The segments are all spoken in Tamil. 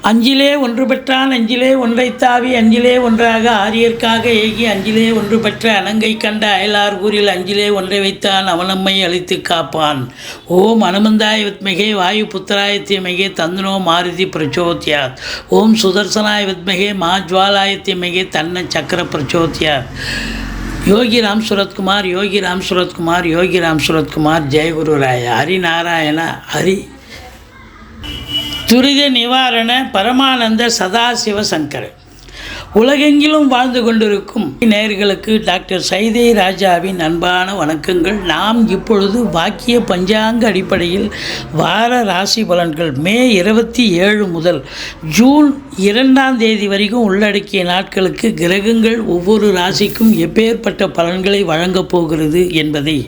அஞ்சிலே ஒன்று பெற்றான் அஞ்சிலே ஒன்றைத்தாவி அஞ்சிலே ஒன்றாக ஆரியர்க்காக ஏகி அஞ்சிலே ஒன்று பெற்ற அனங்கை கண்ட அயலார் ஊரில் அஞ்சிலே ஒன்றை வைத்தான் அவனம்மை அழித்து காப்பான். ஓம் அனுமந்தாய வித்மகே வாயு புத்திராய தீமகே தந்தனோ மாருதி பிரச்சோத்யாத். ஓம் சுதர்சனாய வித்மகே மாஜ்வாலாய தீமகே தன்ன சக்கர பிரச்சோத்யாத். யோகி ராம் சுரத்குமார் யோகி ராம் சுரத்குமார் யோகி ராம் சுரத்குமார் ஜெயகுரு ராய ஹரிநாராயண ஹரி துரித நிவாரண பரமானந்த சதாசிவ சங்கர். உலகெங்கிலும் வாழ்ந்து கொண்டிருக்கும் நேயர்களுக்கு டாக்டர் சைதை ராஜாவின் அன்பான வணக்கங்கள். நாம் இப்பொழுது வாக்கிய பஞ்சாங்க அடிப்படையில் வார ராசி பலன்கள் மே 27 முதல் ஜூன் 2 வரைக்கும் உள்ளடக்கிய நாட்களுக்கு கிரகங்கள் ஒவ்வொரு ராசிக்கும் எப்பேற்பட்ட பலன்களை வழங்கப் போகிறது என்பதை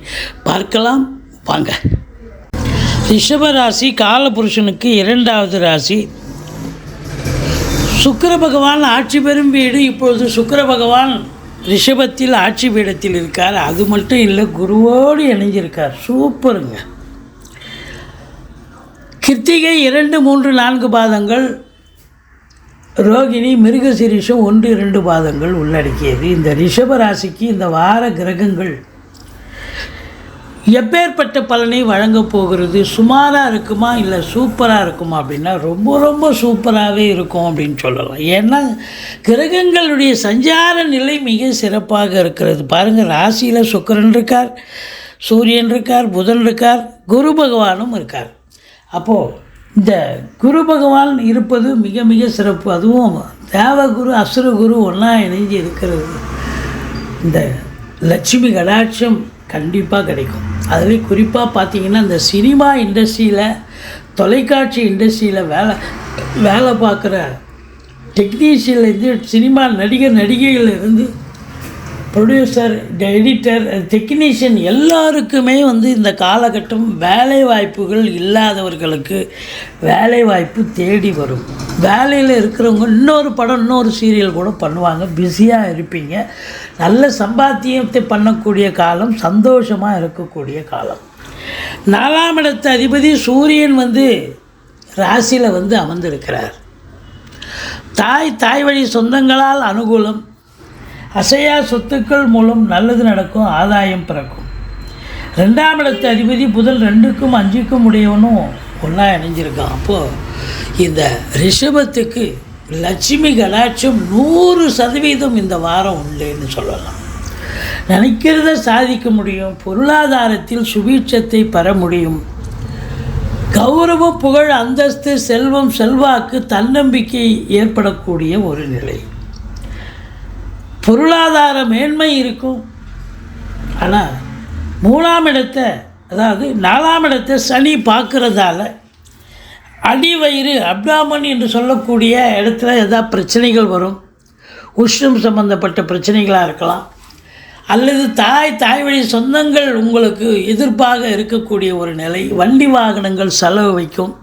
பார்க்கலாம் வாங்க. ரிஷபராசி காலபுருஷனுக்கு 2வது ராசி. சுக்கிர பகவான் ஆட்சி பெறும் வீடு. இப்பொழுது சுக்கிர பகவான் ரிஷபத்தில் ஆட்சி பீடத்தில் இருக்கார். அது மட்டும் இல்லை, குருவோடு இணைஞ்சிருக்கார். சூப்பருங்க. கிருத்திகை 2, 3, 4 பாதங்கள், ரோகிணி மிருகசீரிஷம் 1, 2 பாதங்கள் உள்ளடக்கியது. இந்த ரிஷபராசிக்கு இந்த வார கிரகங்கள் எப்பேற்பட்ட பலனை வழங்கப் போகிறது? சுமாராக இருக்குமா இல்லை சூப்பராக இருக்குமா அப்படின்னா ரொம்ப ரொம்ப சூப்பராகவே இருக்கும் அப்படின்னு சொல்லலாம். ஏன்னா கிரகங்களுடைய சஞ்சார நிலை மிக சிறப்பாக இருக்கிறது. பாருங்கள், ராசியில் சுக்கிரன் இருக்கார், சூரியன் இருக்கார், புதன் இருக்கார், குரு பகவானும் இருக்கார். அப்போது இந்த குரு பகவான் இருப்பது மிக மிக சிறப்பு. அதுவும் தேவகுரு அசுரகுரு ஒன்றா இணைஞ்சு இருக்கிறது. இந்த லட்சுமி கடாட்சம் கண்டிப்பாக கிடைக்கும். அதுலேயும் குறிப்பாக பார்த்திங்கன்னா இந்த சினிமா இண்டஸ்ட்ரியில், தொலைக்காட்சி இண்டஸ்ட்ரியில் வேலை பார்க்குற டெக்னீஷியன்லேருந்து, சினிமா நடிகர் நடிகைகளிலிருந்து, ப்ரொடியூசர், எடிட்டர், டெக்னீஷியன் எல்லாருக்குமே இந்த காலகட்டம் வேலை வாய்ப்புகள் இல்லாதவர்களுக்கு வேலை வாய்ப்பு தேடி வரும். வேலையில் இருக்கிறவங்க இன்னொரு படம், இன்னொரு சீரியல் கூட பண்ணுவாங்க. பிஸியாக இருப்பீங்க. நல்ல சம்பாத்தியத்தை பண்ணக்கூடிய காலம், சந்தோஷமாக இருக்கக்கூடிய காலம். 4ஆம் இடத்து அதிபதி சூரியன் ராசியில் அமர்ந்திருக்கிறார். தாய் வழி சொந்தங்களால் அனுகூலம், அசையா சொத்துக்கள் மூலம் நல்லது நடக்கும், ஆதாயம் பிறக்கும். 2ஆம் இடத்து அதிபதி புதன் 2க்கும் 5க்கும் உடையவனும் ஒன்றா இணைஞ்சிருக்கான். அப்போது இந்த ரிஷபத்துக்கு லட்சுமி கடாட்சம் 100% இந்த வாரம் உண்டுன்னு சொல்லலாம். நினைக்கிறத சாதிக்க முடியும். பொருளாதாரத்தில் சுபீட்சத்தை பெற முடியும். கௌரவம், புகழ், அந்தஸ்து, செல்வம், செல்வாக்கு, தன்னம்பிக்கை ஏற்படக்கூடிய ஒரு நிலை. பொருளாதார மேன்மை இருக்கும். ஆனால் 3ஆம் இடத்தை, அதாவது 4ஆம் இடத்தை சனி பார்க்குறதால அடிவயிறு, அப்டாமன் என்று சொல்லக்கூடிய இடத்துல ஏதாவது பிரச்சனைகள் வரும். உஷ்ணம் சம்பந்தப்பட்ட பிரச்சனைகளாக இருக்கலாம். அல்லது தாய் வழி சொந்தங்கள் உங்களுக்கு எதிர்ப்பாக இருக்கக்கூடிய ஒரு நிலை. வண்டி வாகனங்கள் செலவு வைக்கும்.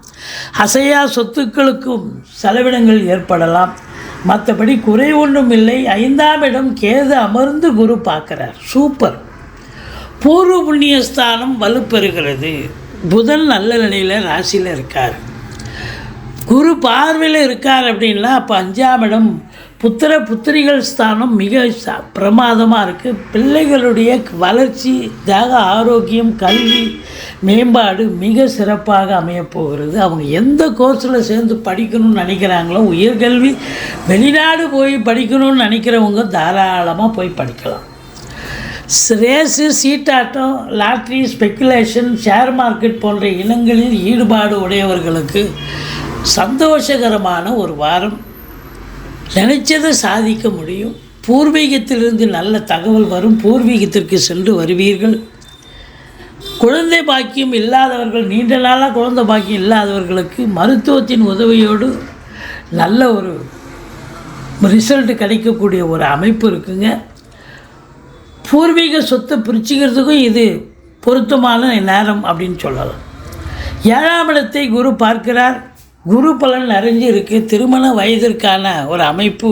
அசையா சொத்துக்களுக்கும் செலவினங்கள் ஏற்படலாம். மற்றபடி குறை ஒன்றும் இல்லை. 5ஆம் இடம் கேது அமர்ந்து குரு பார்க்குறார். சூப்பர். பூர்வ புண்ணியஸ்தானம் வலுப்பெறுகிறது. புதன் நல்ல நிலையில் ராசியில் இருக்கார். குரு பார்வையில் இருக்கார் அப்படின்னா அப்போ 5ஆம் இடம் புத்திரிகள் ஸ்தானம் மிக பிரமாதமாக இருக்குது. பிள்ளைகளுடைய வளர்ச்சி, தேக ஆரோக்கியம், கல்வி மேம்பாடு மிக சிறப்பாக அமையப்போகிறது. அவங்க எந்த கோர்ஸில் சேர்ந்து படிக்கணும்னு நினைக்கிறாங்களோ, உயர்கல்வி வெளிநாடு போய் படிக்கணும்னு நினைக்கிறவங்க தாராளமாக போய் படிக்கலாம். ரேஸு, சீட்டாட்டம், லாட்ரி, ஸ்பெக்குலேஷன், ஷேர் மார்க்கெட் போன்ற இனங்களில் ஈடுபாடு உடையவர்களுக்கு சந்தோஷகரமான ஒரு வாரம். நினைச்சதை சாதிக்க முடியும். பூர்வீகத்திலிருந்து நல்ல தகவல் வரும். பூர்வீகத்திற்கு சென்று வருவீர்கள். குழந்தை பாக்கியம் இல்லாதவர்கள், நீண்ட நாளாக குழந்தை பாக்கியம் இல்லாதவர்களுக்கு மருத்துவத்தின் உதவியோடு நல்ல ஒரு ரிசல்ட் கிடைக்கக்கூடிய ஒரு அமைப்பு இருக்குங்க. பூர்வீக சொத்தை பிரிச்சுக்கிறதுக்கும் இது பொருத்தமான நேரம் அப்படின்னு சொல்லலாம். 7ஆம் இடத்தை குரு பார்க்கிறார். குரு பலன் நிறைஞ்சு இருக்குது. திருமண வயதிற்கான ஒரு அமைப்பு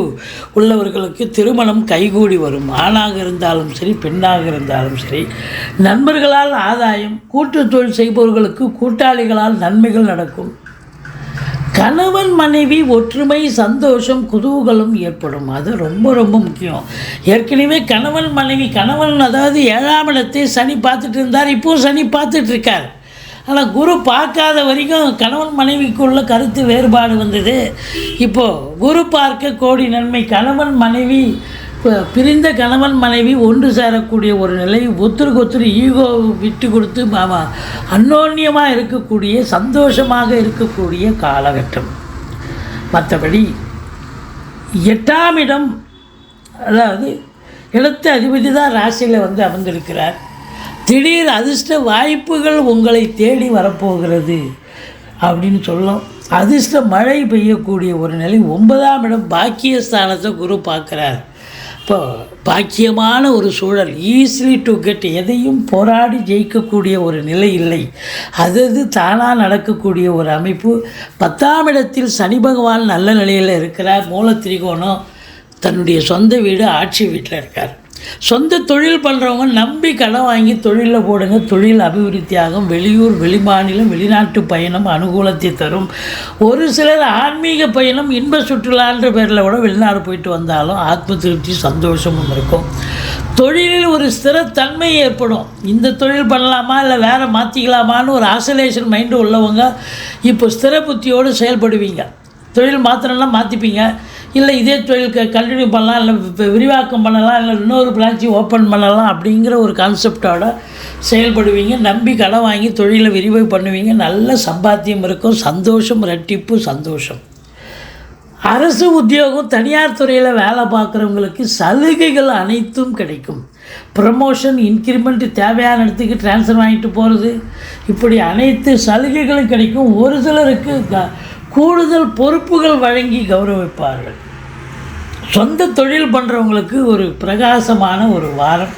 உள்ளவர்களுக்கு திருமணம் கைகூடி வரும். ஆணாக இருந்தாலும் சரி, பெண்ணாக இருந்தாலும் சரி. நண்பர்களால் ஆதாயம். கூட்டு தொழில் செய்பவர்களுக்கு கூட்டாளிகளால் நன்மைகள் நடக்கும். கணவன் மனைவி ஒற்றுமை, சந்தோஷம், குதூகலம் ஏற்படும். அது ரொம்ப ரொம்ப முக்கியம். ஏற்கனவே கணவன் மனைவி, கணவன் அதாவது 7ஆம் இடத்தை சனி பார்த்துட்டு இருந்தார், இப்போது சனி பார்த்துட்ருக்கார். ஆனால் குரு பார்க்காத வரைக்கும் கணவன் மனைவிக்குள்ள கருத்து வேறுபாடு வந்தது. இப்போது குரு பார்க்க கோடி நன்மை. கணவன் மனைவி, பிரிந்த கணவன் மனைவி ஒன்று சேரக்கூடிய ஒரு நிலை, ஒருத்தருக்கு ஒருத்தர் ஈகோ விட்டு கொடுத்து அந்யோன்யமாக இருக்கக்கூடிய, சந்தோஷமாக இருக்கக்கூடிய காலகட்டம். மற்றபடி 8ஆம் இடம், அதாவது இடத்து அதிபதி தான் ராசியில் வந்து அமர்ந்திருக்கிறார். திடீர் அதிர்ஷ்ட வாய்ப்புகள் உங்களை தேடி வரப்போகிறது அப்படின்னு சொல்லலாம். அதிர்ஷ்ட மழை பெய்யக்கூடிய ஒரு நிலை. 9ஆம் இடம் பாக்கியஸ்தானத்தை குரு பார்க்குறார். இப்போ பாக்கியமான ஒரு சூழல், ஈஸிலி டு கெட், எதையும் போராடி ஜெயிக்கக்கூடிய ஒரு நிலை இல்லை, அது தானாக நடக்கக்கூடிய ஒரு அமைப்பு. 10ஆம் இடத்தில் சனி பகவான் நல்ல நிலையில் இருக்கிறார். மூல திரிகோணம், தன்னுடைய சொந்த வீடு, ஆட்சி வீட்டில் இருக்கார். சொந்த தொழில் பண்ணுறவங்க நம்பி கடன் வாங்கி தொழிலில் போடுங்க, தொழில் அபிவிருத்தியாகும். வெளியூர், வெளிமாநிலம், வெளிநாட்டு பயணம் அனுகூலத்தை தரும். ஒரு சிலர் ஆன்மீக பயணம், இன்ப சுற்றுலான்ற பேரில் கூட வெளிநாடு போயிட்டு வந்தாலும் ஆத்ம திருப்தி, சந்தோஷமும் இருக்கும். தொழிலில் ஒரு ஸ்திரத்தன்மை ஏற்படும். இந்த தொழில் பண்ணலாமா இல்லை வேறு மாற்றிக்கலாமான்னு ஒரு ஆசோலேஷன் மைண்டு உள்ளவங்க இப்போ ஸ்திர புத்தியோடு செயல்படுவீங்க. தொழில் மாத்திரம்னா மாற்றிப்பீங்க, இல்லை இதே தொழில் கண்டினியூ பண்ணலாம், இல்லை விரிவாக்கம் பண்ணலாம், இல்லை இன்னொரு பிரான்ச்சு ஓப்பன் பண்ணலாம் அப்படிங்கிற ஒரு கான்செப்டோடு செயல்படுவீங்க. நம்பி கடன் வாங்கி தொழிலை விரிவாக பண்ணுவீங்க. நல்ல சம்பாத்தியம் இருக்கும். சந்தோஷம், ரெட்டிப்பு சந்தோஷம். அரசு உத்தியோகம், தனியார் துறையில் வேலை பார்க்குறவங்களுக்கு சலுகைகள் அனைத்தும் கிடைக்கும். ப்ரமோஷன், இன்க்ரிமெண்ட், தேவையான இடத்துக்கு ட்ரான்ஸ்ஃபர் வாங்கிட்டு போகிறது, இப்படி அனைத்து சலுகைகளும் கிடைக்கும். ஒரு சிலருக்கு கூடுதல் பொறுப்புகள் வழங்கி கௌரவிப்பார்கள். சொந்த தொழில் பண்ணுறவங்களுக்கு ஒரு பிரகாசமான ஒரு வாரம்.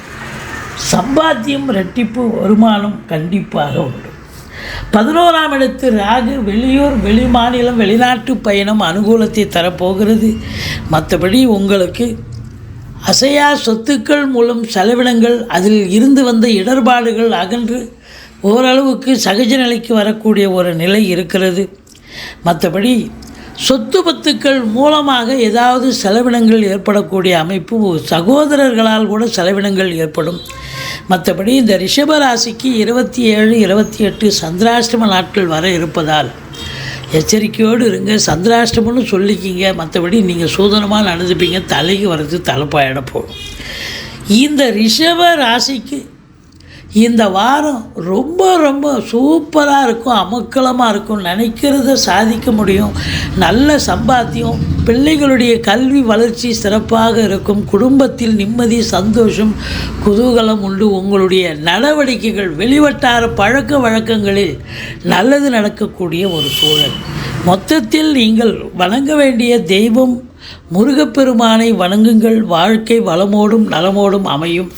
சம்பாத்தியம், ரெட்டிப்பு, வருமானம் கண்டிப்பாக உண்டு. 11ஆம் இடத்து ராகு, வெளியூர், வெளிமாநிலம், வெளிநாட்டு பயணம் அனுகூலத்தை தரப்போகிறது. மற்றபடி உங்களுக்கு அசையா சொத்துக்கள் மூலம் செலவினங்கள், அதில் இருந்து வந்த இடர்பாடுகள் அகன்று ஓரளவுக்கு சகஜ நிலைக்கு வரக்கூடிய ஒரு நிலை இருக்கிறது. மற்றபடி சொத்து பத்துக்கள் மூலமாக ஏதாவது செலவினங்கள் ஏற்படக்கூடிய அமைப்பு, சகோதரர்களால் கூட செலவினங்கள் ஏற்படும். மற்றபடி இந்த ரிஷபராசிக்கு 27, 28 சந்திராஷ்டம நாட்கள் வர இருப்பதால் எச்சரிக்கையோடு இருங்க. சந்திராஷ்டமம்னு சொல்லிக்கிங்க, மற்றபடி நீங்கள் சூதனமாக நடந்துப்பீங்க. தலைக்கு வர்றது தலைப்பாயிட போடும். இந்த ரிஷப ராசிக்கு இந்த வாரம் ரொம்ப ரொம்ப சூப்பராக இருக்கும், அமக்கலமாக இருக்கும். நினைக்கிறத சாதிக்க முடியும். நல்ல சம்பாத்தியம், பிள்ளைகளுடைய கல்வி வளர்ச்சி சிறப்பாக இருக்கும். குடும்பத்தில் நிம்மதி, சந்தோஷம், குதூகலம் உண்டு. உங்களுடைய நடவடிக்கைகள், வெளிவட்டார பழக்க வழக்கங்களில் நல்லது நடக்கக்கூடிய ஒரு சூழல். மொத்தத்தில் நீங்கள் வணங்க வேண்டிய தெய்வம் முருகப்பெருமானை வணங்குங்கள். வாழ்க்கை வளமோடும் நலமோடும் அமையும்.